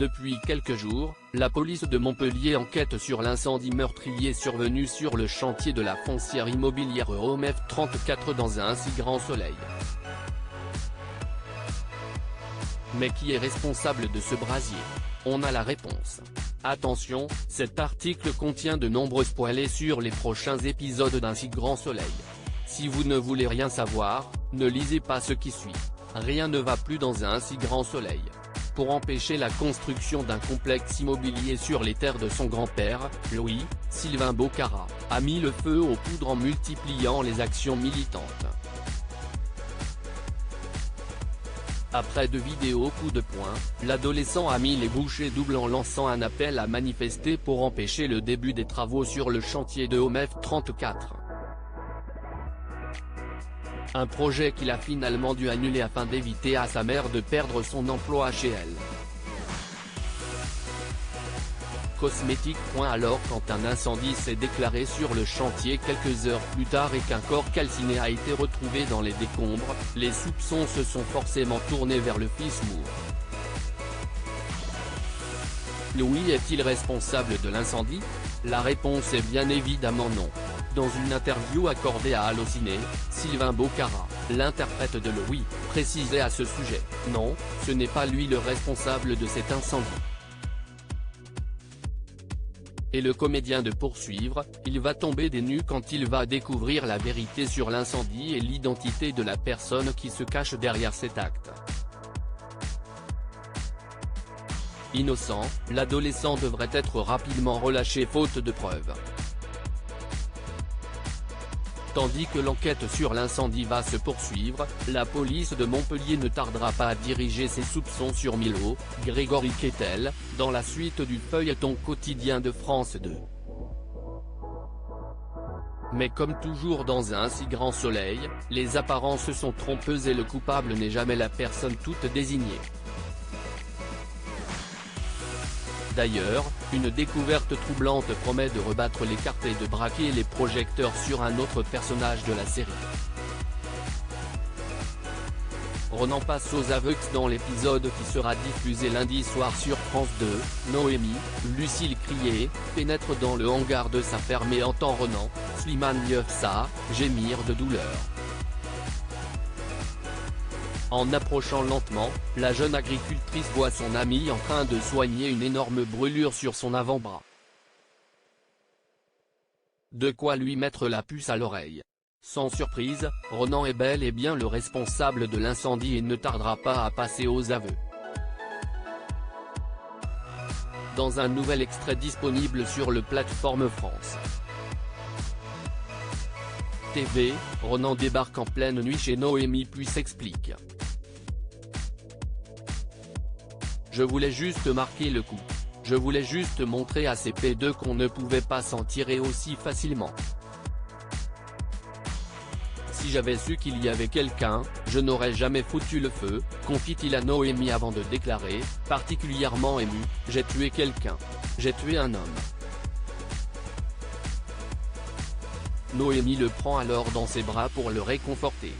Depuis quelques jours, la police de Montpellier enquête sur l'incendie meurtrier survenu sur le chantier de la foncière immobilière OMF 34 dans un si grand soleil. Mais qui est responsable de ce brasier? On a la réponse. Attention, cet article contient de nombreux spoilers sur les prochains épisodes d'un si grand soleil. Si vous ne voulez rien savoir, ne lisez pas ce qui suit. Rien ne va plus dans un si grand soleil. Pour empêcher la construction d'un complexe immobilier sur les terres de son grand-père, Louis, Sylvain Bocara, a mis le feu aux poudres en multipliant les actions militantes. Après 2 vidéos coup de poing, l'adolescent a mis les bouchées doubles en lançant un appel à manifester pour empêcher le début des travaux sur le chantier de OMF 34. Un projet qu'il a finalement dû annuler afin d'éviter à sa mère de perdre son emploi chez elle. Cosmétique. Alors quand un incendie s'est déclaré sur le chantier quelques heures plus tard et qu'un corps calciné a été retrouvé dans les décombres, les soupçons se sont forcément tournés vers le fils Moore. Louis est-il responsable de l'incendie? La réponse est bien évidemment non. Dans une interview accordée à Allociné, Sylvain Bocara, l'interprète de Louis, précisait à ce sujet « Non, ce n'est pas lui le responsable de cet incendie ». Et le comédien de poursuivre, il va tomber des nues quand il va découvrir la vérité sur l'incendie et l'identité de la personne qui se cache derrière cet acte. Innocent, l'adolescent devrait être rapidement relâché faute de preuves. Tandis que l'enquête sur l'incendie va se poursuivre, la police de Montpellier ne tardera pas à diriger ses soupçons sur Milo, Grégory Kettel, dans la suite du feuilleton quotidien de France 2. Mais comme toujours dans un si grand soleil, les apparences sont trompeuses et le coupable n'est jamais la personne toute désignée. D'ailleurs, une découverte troublante promet de rebattre les cartes et de braquer les projecteurs sur un autre personnage de la série. Ronan passe aux aveux dans l'épisode qui sera diffusé lundi soir sur France 2, Noémie, Lucille Crié, pénètre dans le hangar de sa ferme et entend Ronan, Slimane Yefsa, gémir de douleur. En approchant lentement, la jeune agricultrice voit son ami en train de soigner une énorme brûlure sur son avant-bras. De quoi lui mettre la puce à l'oreille. Sans surprise, Ronan est bel et bien le responsable de l'incendie et ne tardera pas à passer aux aveux. Dans un nouvel extrait disponible sur le plateforme France TV, Ronan débarque en pleine nuit chez Noémie puis s'explique. Je voulais juste marquer le coup. Je voulais juste montrer à ces P2 qu'on ne pouvait pas s'en tirer aussi facilement. Si j'avais su qu'il y avait quelqu'un, je n'aurais jamais foutu le feu, confie-t-il à Noémie avant de déclarer, particulièrement ému, j'ai tué quelqu'un. J'ai tué un homme. Noémie le prend alors dans ses bras pour le réconforter.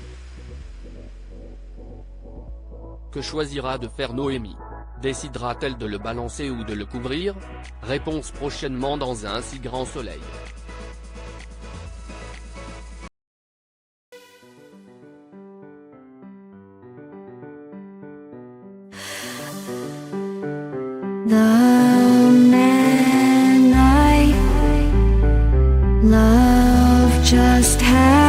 Que choisira de faire Noémie? Décidera-t-elle de le balancer ou de le couvrir? Réponse prochainement dans un si grand soleil. The man I love just had